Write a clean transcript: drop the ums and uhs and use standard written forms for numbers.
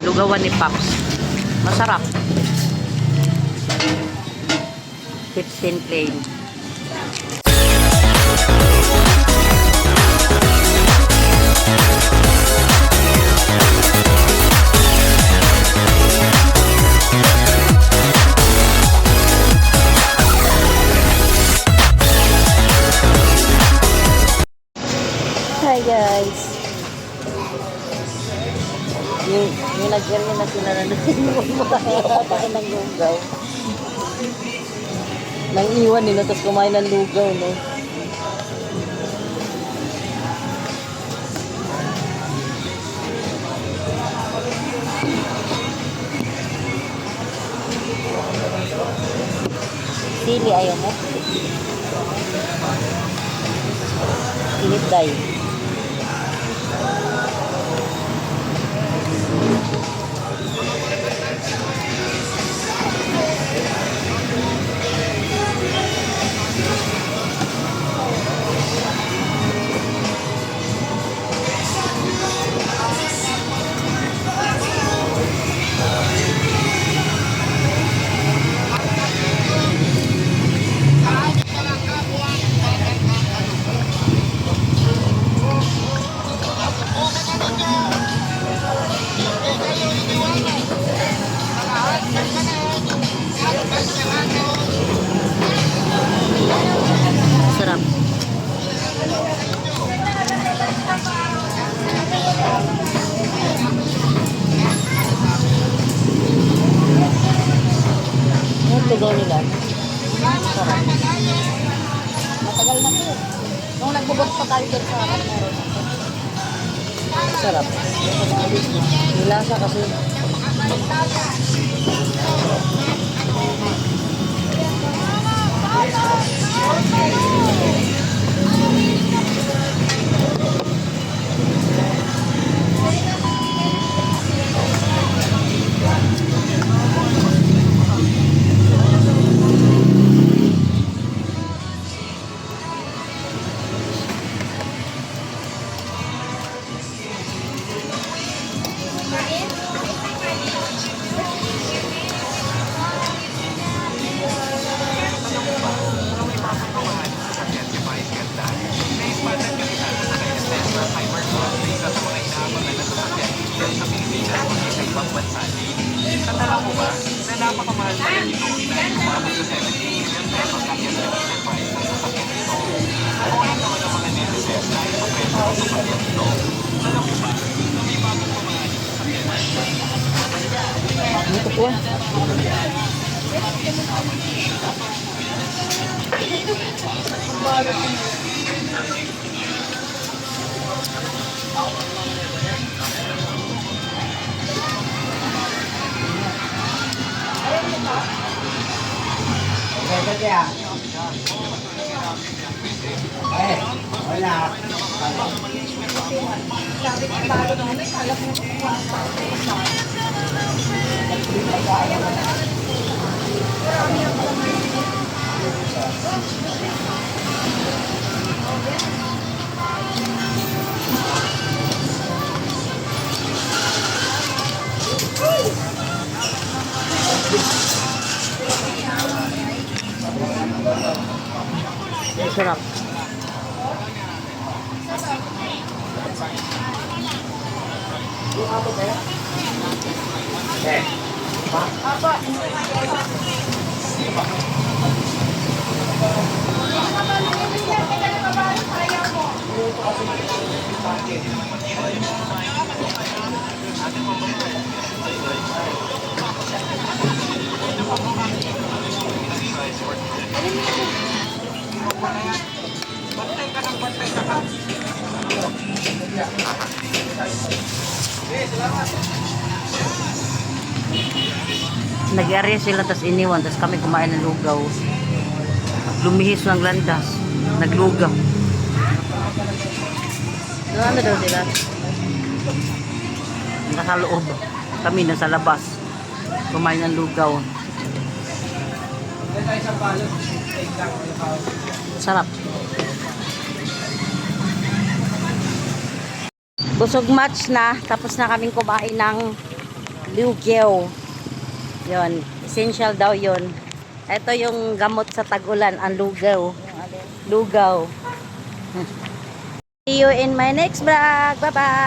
Lugawan ni Pops. Masarap. 15 plain. Hi guys. Yung nag-area na sila na nakakain ng lugaw. Nang iwan nila tapos kumain ng lugaw, no? Sili ayaw mo? Sinitday. Sarap. Yung lugaw nila. Sarap. Matagal na po. Nung nagbubot pa tayo doon sa harap, meron na po. Sarap. Yung lasa kasi. Tandaan mo ba na napakamahal pa rin ito dahil umabot sa 70 million pesos ang estimated price ng sasakyan ito. Nakulit naman ang mga netizens dahil sa presyo ng sasakyan ito. Alam mo ba, hindi bagong pamahaling sasakyan. Ito po. Sarap. Nag-area sila, tas iniwan, tas kami kumain ng lugaw. Lumihis ng landas, naglugaw. So, ano daw sila? Nasa loob, kami nasa labas, kumain ng lugaw. Sarap. Busog match na, tapos na kaming kumain ng Lugaw. Yon, essential daw yon. Ito yung gamot sa tag-ulan, ang lugaw. Lugaw. See you in my next vlog. Bye-bye!